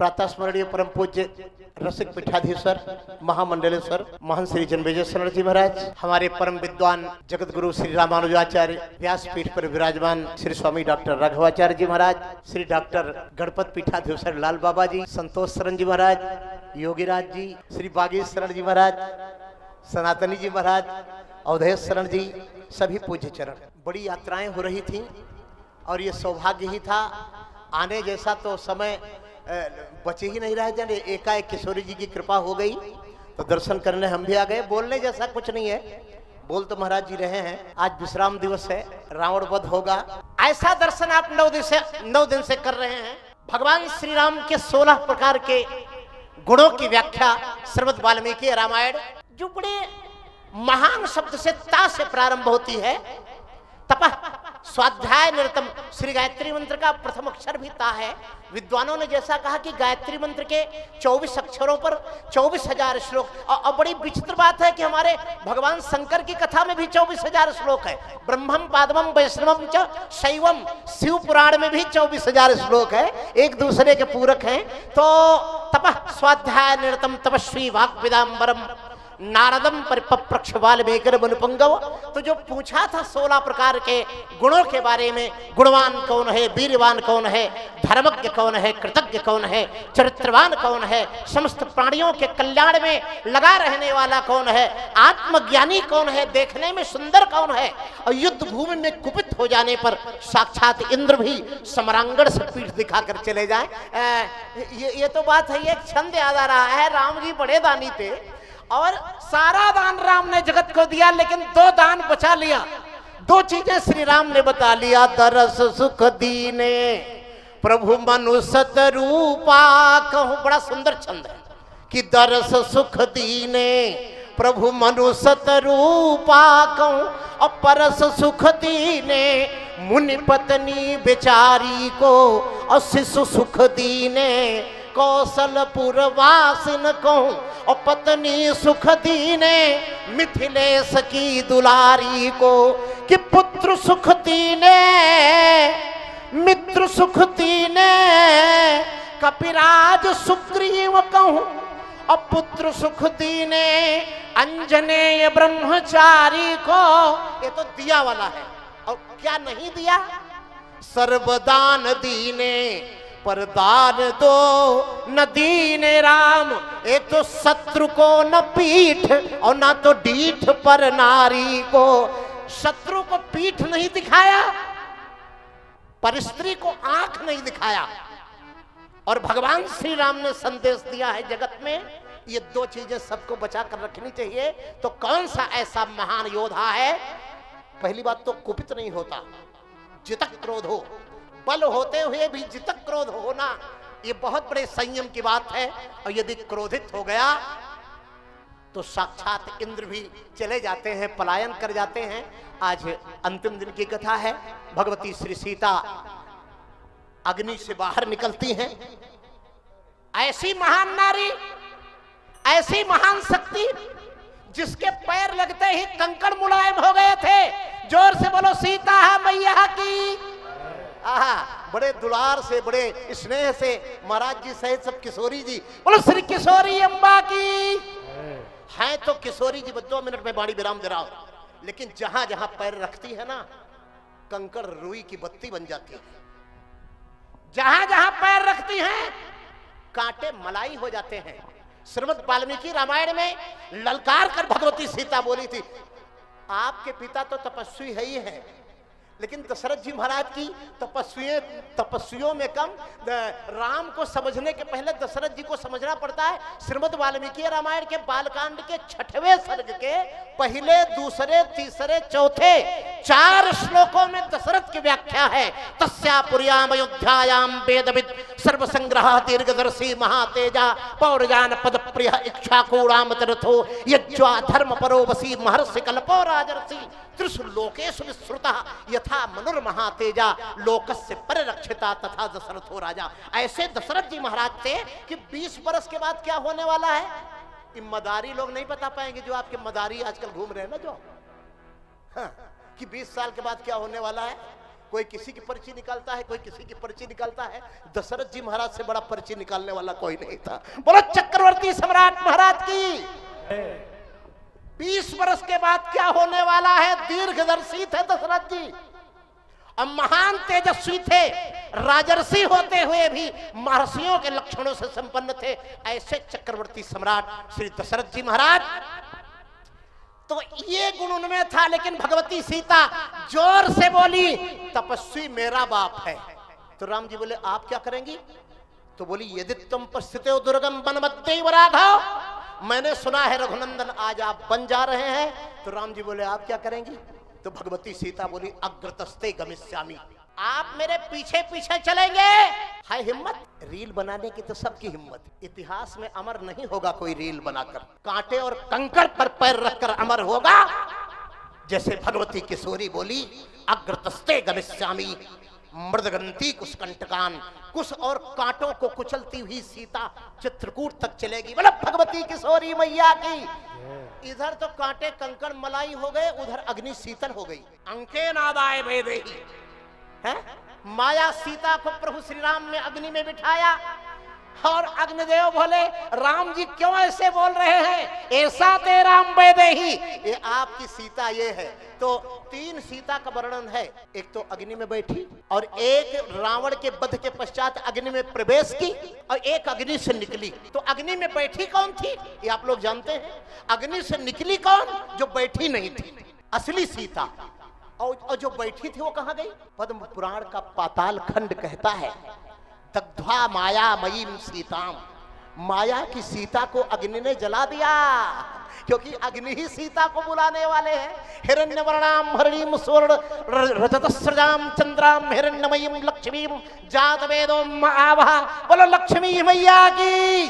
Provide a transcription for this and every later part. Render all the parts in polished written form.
प्रातः स्मरणीय परम पूज्य रसिक पीठाधीश्वर महामंडलेश्वर महान श्री जन्मेजय शरण जी महाराज, हमारे परम विद्वान जगत गुरु श्री रामानुजाचार्य व्यासपीठ पर विराजमान श्री स्वामी डॉक्टर राघवाचार्य जी महाराज, श्री डॉक्टर गणपत पीठाधीश्वर लाल बाबा जी, संतोष शरण जी महाराज, योगीराज जी, श्री बागेश शरण जी महाराज, सनातनी जी महाराज, अवधेश शरण जी, सभी पूज्य चरण। बड़ी यात्राएं हो रही थी और ये सौभाग्य ही था आने जैसा, तो समय बचे ही नहीं रहे जाने। एकाएक किशोरी जी की कृपा हो गई तो दर्शन करने हम भी आ गए। बोलने जैसा कुछ नहीं है, बोल तो महाराज जी रहे हैं। आज विश्राम दिवस है, रावण वध होगा, ऐसा दर्शन आप 9 दिन से कर रहे हैं। भगवान श्री राम के 16 प्रकार के गुणों की व्याख्या श्रीमद् वाल्मीकि रामायण, जो बड़े महान शब्द से ता से प्रारंभ होती है। तपः स्वाध्याय निरतम, श्री गायत्री मंत्र का प्रथम अक्षर भी ता है। विद्वानों ने जैसा कहा कि गायत्री मंत्र के 24 अक्षरों पर 24,000 श्लोक, और बड़ी विचित्र बात है कि हमारे भगवान शंकर की कथा में भी 24,000 श्लोक है। ब्रह्मम पादमम वैष्णवम च शैवम, शिव पुराण में भी 24,000 श्लोक है, एक दूसरे के पूरक हैं। तो तपः स्वाध्याय निरतम तपस्वी वाक्विदाम्बरम नारदम परिपप्रक्ष वाल्मीकि मनुपंगव। तो जो पूछा था 16 प्रकार के गुणों के बारे में, गुणवान कौन है, वीरवान कौन है, धर्मज्ञ कौन है, कृतज्ञ कौन है, चरित्रवान कौन है, समस्त प्राणियों के कल्याण में लगा रहने वाला कौन है, आत्मज्ञानी कौन है, देखने में सुंदर कौन है, और युद्ध भूमि में कुपित हो जाने पर साक्षात इंद्र भी समरांगण से पीठ दिखाकर चले जाएं। ये तो बात है। एक छंद याद आ रहा है, राम जी बड़े दानी थे और सारा दान राम ने जगत को दिया, लेकिन 2 दान बचा लिया। 2 चीजें श्री राम ने बता लिया। दरस सुख दीने प्रभु मनु सत रूपा, कहूं बड़ा सुंदर छंद है कि दरस सुख दीने प्रभु मनु सत रूपा, कहूं अपरस सुख दीने मुनि पत्नी बेचारी को, और शिशु सुख दीने कौशलपुर वासिन कहूं, और पत्नी सुख दीने मिथिलेश की दुलारी को, कि पुत्र सुख दीने मित्र सुख दीने कपिराज सुग्रीव कहूं, और पुत्र सुख दीने अंजनेय ब्रह्मचारी को। ये तो दिया वाला है, और क्या नहीं दिया? सर्वदान दीने पर दान दो न दीने राम, एक तो शत्रु को न पीठ और ना तो डीठ पर नारी को। शत्रु को पीठ नहीं दिखाया, पर स्त्री को आंख नहीं दिखाया, और भगवान श्री राम ने संदेश दिया है जगत में, ये 2 चीजें सबको बचा कर रखनी चाहिए। तो कौन सा ऐसा महान योद्धा है? पहली बात तो कुपित नहीं होता, जितक क्रोध हो, बल होते हुए भी जितक क्रोध होना, ये बहुत बड़े संयम की बात है। और यदि क्रोधित हो गया तो साक्षात इंद्र भी चले जाते हैं, पलायन कर जाते हैं। आज अंतिम दिन की कथा है। भगवती श्री सीता अग्नि से बाहर निकलती हैं। ऐसी महान नारी, ऐसी महान शक्ति, जिसके पैर लगते ही कंकड़ मुलायम हो गए थे। जोर से बोलो सीता मैया की। आहा, बड़े दुलार से, बड़े स्नेह से महाराज जी सहित सब किशोरी जी, बोलो श्री किशोरी अम्बा की। हैं तो किशोरी जी 2 मिनट में बाणी विराम जराओ, लेकिन जहां जहां पैर रखती है ना, कंकड़ रुई की बत्ती बन जाती है। जहां जहां पैर रखती हैं कांटे मलाई हो जाते हैं। श्रीमद् वाल्मीकि रामायण में ललकार कर भगवती सीता बोली थी, आपके पिता तो तपस्वी है ही है, लेकिन दशरथ जी महाराज की तपस्वियों में कम। राम को समझने के पहले दशरथ जी को समझना पड़ता है। श्रीमद् वाल्मीकि रामायण के बालकांड के 6वें सर्ग के पहले, दूसरे, तीसरे, चौथे 4 श्लोकों में दशरथ की व्याख्या है। तस्यापुर्याम अयोध्यायाम वेदविद सर्वसंग्रह दीर्घदर्शी महातेजा पौरजान पद प्रिय इच्छाकूणाम तीर्थो यज्वा धर्म परो वसी महर्षि कल्पो राजर्षि त्रिषु लोकेषु विश्रुतः यथा मनुर्महातेजा लोकस्य परिरक्षिता तथा दशरथो राजा। ऐसे दशरथ जी महाराज थे कि 20 बरस के बाद क्या होने वाला है, ये मदारी लोग नहीं बता पाएंगे। जो आपके मदारी आजकल घूम रहे हैं ना, जो हाँ, कि 20 साल के बाद क्या होने वाला है, कोई किसी की पर्ची निकालता है, कोई किसी की पर्ची निकालता है। दशरथ जी महाराज से बड़ा पर्ची निकालने वाला कोई नहीं था। बोलो चक्रवर्ती सम्राट महाराज की। 20 वर्ष के बाद क्या होने वाला है, दीर्घदर्शी थे दशरथ जी और महान तेजस्वी थे। राजर्षि होते हुए भी महर्षियों के लक्षणों से संपन्न थे। ऐसे चक्रवर्ती सम्राट श्री दशरथ जी महाराज, तो ये गुण उनमें था। लेकिन भगवती सीता जोर से बोली, तपस्वी मेरा बाप है। तो राम जी बोले आप क्या करेंगी? तो बोली यदि तुम परिस्थिति दुर्गम वन मध्य राघव, मैंने सुना है रघुनंदन आज आप बन जा रहे हैं। तो राम जी बोले आप क्या करेंगी? तो भगवती सीता बोली अग्रतस्ते गमिष्यामि, आप मेरे पीछे पीछे चलेंगे। है हिम्मत? रील बनाने की तो सबकी हिम्मत, इतिहास में अमर नहीं होगा कोई रील बनाकर, कांटे और कंकड़ पर पैर रखकर अमर होगा। जैसे भगवती किशोरी बोली अग्रतस्ते गमिष्यामि मृदगंती कुश कंटकान, कुश और कांटों को कुचलती हुई सीता चित्रकूट तक चलेगी। मतलब भगवती किशोरी मैया की। इधर तो कांटे कंकड़ मलाई हो गए, उधर अग्नि शीतल हो गई। अंके नादाय वेदेही है। माया सीता को प्रभु श्री राम ने अग्नि में बिठाया और अग्निदेव बोले राम जी क्यों ऐसे बोल रहे हैं, ऐसा ते राम वेदेही, ये आपकी सीता ये है। तो 3 सीता का वर्णन है। एक तो अग्नि में बैठी, और एक रावण के वध के पश्चात अग्नि में प्रवेश की, और एक अग्नि से निकली। तो अग्नि में बैठी कौन थी ये आप लोग जानते हैं, अग्नि से निकली कौन? जो बैठी नहीं थी, असली सीता। और जो बैठी थी वो कहां गई? पद्म पुराण का पाताल खंड कहता है दग्ध्वा माया मयीम सीताम, माया की सीता को अग्नि ने जला दिया, क्योंकि अग्नि ही सीता को बुलाने वाले हैं। हिरण्यवर्णाम हरिणीम स्वर्ण रजतस्रजाम चंद्राम हिरण्यमयीम लक्ष्मीम जात वेदोम आभा। बोलो लक्ष्मी मैया की।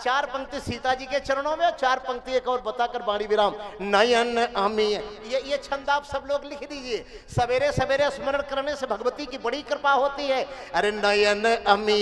4 पंक्ति सीता जी के चरणों में, 4 पंक्ति एक और बताकर बाणी विराम। नयन अमी, ये छंद आप सब लोग लिख दीजिए। सवेरे सवेरे स्मरण करने से भगवती की बड़ी कृपा होती है। अरे नयन अमी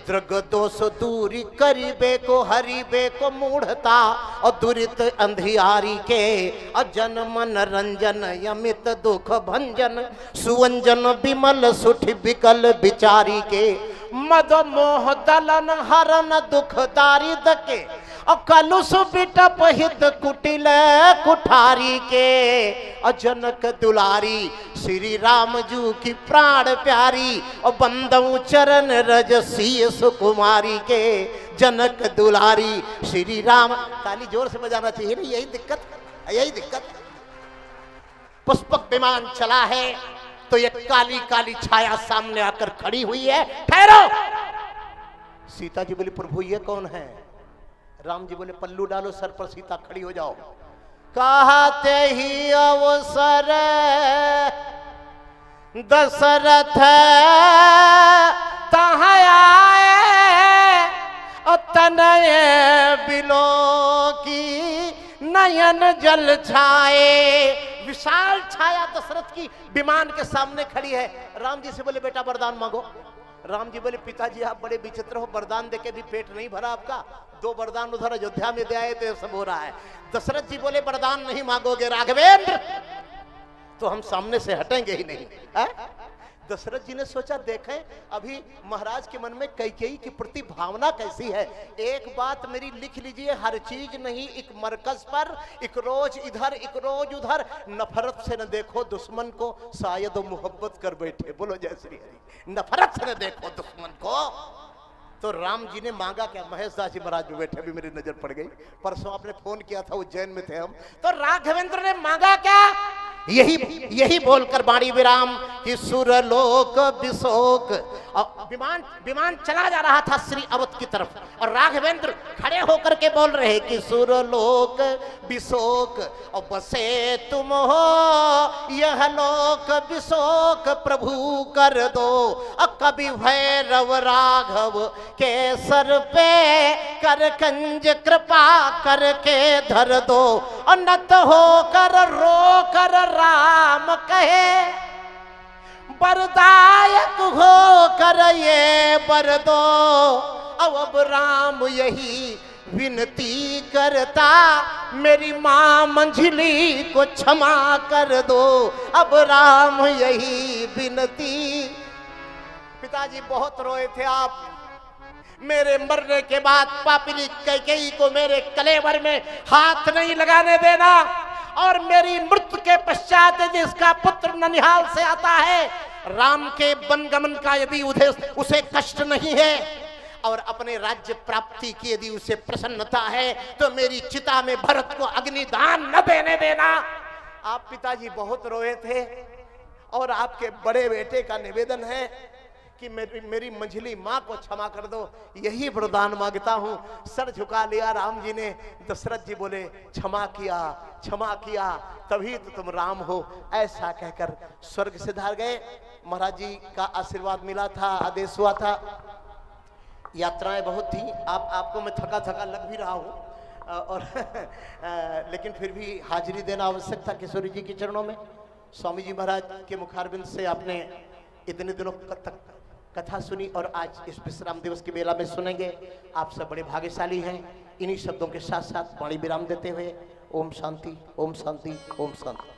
दृग दोष दूरी करीबे को हरिबे को मूढ़ता और दुरित अंधियारी के, और जन मन रंजन यमित दुख भंजन सुवंजन विमल सुठ विकल विचारी के, मद मोह दलन हरन दुख दारिद के, और कलुष बिटप हित कुटिल कुठारी के, और जनक दुलारी श्री राम जू की प्राण प्यारी, और बंदऊ चरण रजसी सुकुमारी के, जनक दुलारी श्री राम। ताली जोर से बजाना चाहिए ना, यही दिक्कत, यही दिक्कत। पुष्पक विमान चला है तो ये काली काली छाया सामने आकर खड़ी हुई है। ठहरो। सीता जी बोली प्रभु ये कौन है? राम जी बोले पल्लू डालो सर पर, सीता खड़ी हो जाओ। कहते ही अवसर दशरथ तहाँ आए, तनय बिलो की नयन जल छाए। विशाल छाया दशरथ की विमान के सामने खड़ी है। राम जी से बोले बेटा वरदान मांगो। राम जी बोले पिताजी आप बड़े विचित्र हो, वरदान देके भी पेट नहीं भरा आपका। 2 वरदान उधर अयोध्या में दे आए थे, सब हो रहा है। दशरथ जी बोले वरदान नहीं मांगोगे राघवेंद्र तो हम सामने से हटेंगे ही नहीं। दशरथ जी ने सोचा देखें अभी महाराज के मन में कैकेयी के प्रति भावना कैसी है। एक बात मेरी लिख लीजिए, हर चीज नहीं एक मरकज पर, एक रोज इधर एक रोज उधर। नफरत से न देखो दुश्मन को, शायद वो मोहब्बत कर बैठे। बोलो जय श्री हरि। नफरत से न देखो दुश्मन को। तो राम जी ने मांगा क्या? महेश दास जी महाराज में बैठे, अभी मेरी नजर पड़ गई। परसों आपने फोन किया था, उज्जैन में थे हम। तो राघवेंद्र ने मांगा क्या? यही बोलकर बाणी विराम कि सुरलोक विशोक। विमान चला जा रहा था श्री अवध की तरफ, और राघवेंद्र खड़े होकर के बोल रहे कि सुरलोक विशोक और बसे तुम हो यह लोक विशोक प्रभु कर दो, और कवि भैरव राघव के सर पे कर कंज कृपा करके धर दो, और नत हो कर रो कर राम कहे वरदायक हो कर ये वर दो। अब राम यही विनती करता, मेरी माँ मंझली को क्षमा कर दो। अब राम यही विनती। पिताजी बहुत रोए थे आप। मेरे मरने के बाद पापिनी कैकेयी को मेरे कलेवर में हाथ नहीं लगाने देना, और मेरी मृत्यु के पश्चात जिसका पुत्र ननिहाल से आता है, राम के वनगमन का यदि उसे कष्ट नहीं है और अपने राज्य प्राप्ति की यदि उसे प्रसन्नता है, तो मेरी चिता में भरत को अग्निदान न देने देना। आप पिताजी बहुत रोए थे, और आपके बड़े बेटे का निवेदन है कि मेरी मंझली माँ को क्षमा कर दो, यही वरदान मांगता हूँ। सर झुका लिया राम जी ने। दशरथ जी बोले क्षमा किया तभी तो तुम राम हो। ऐसा कहकर स्वर्ग से धार गए। महाराज जी का आशीर्वाद मिला था, आदेश हुआ था। यात्राएं बहुत थी, आपको मैं थका लग भी रहा हूँ, और लेकिन फिर भी हाजिरी देना आवश्यक था किशोरी जी के चरणों में। स्वामी जी महाराज के मुखारबिंद से आपने इतने दिनों तक कथा सुनी, और आज इस विश्राम दिवस की बेला में सुनेंगे। आप सब बड़े भाग्यशाली हैं। इन्हीं शब्दों के साथ साथ वाणी विराम देते हुए ओम शांति, ओम शांति, ओम शांति।